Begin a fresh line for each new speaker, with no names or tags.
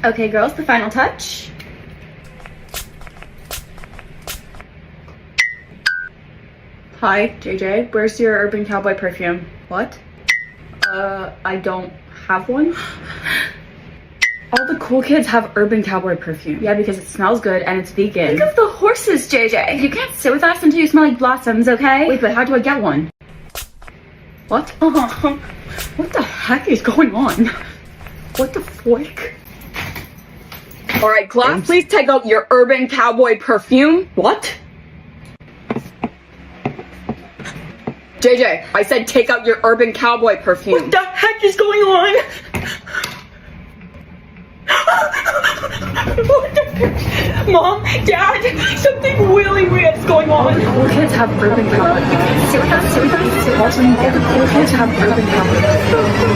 Okay, girls, the final touch. Hi, JJ. Where's your Urban Cowboy perfume? What? I don't have one. All the cool kids have Urban Cowboy perfume. Yeah, because it smells good and it's vegan. Think of the horses, JJ. You can't sit with us until you smell like blossoms, okay? Wait, but how do I get one? What? What the heck is going on? What the fork?
All right, class, please take out your Urban Cowboy perfume.
What?
JJ, I said take out your Urban Cowboy perfume.
What the heck is going on? What the heck? Mom, Dad, something really weird is going on. All the cool kids have Urban Cowboy. You can't sit with us, sit with us, sit with us. All the cool kids have Urban Cowboy.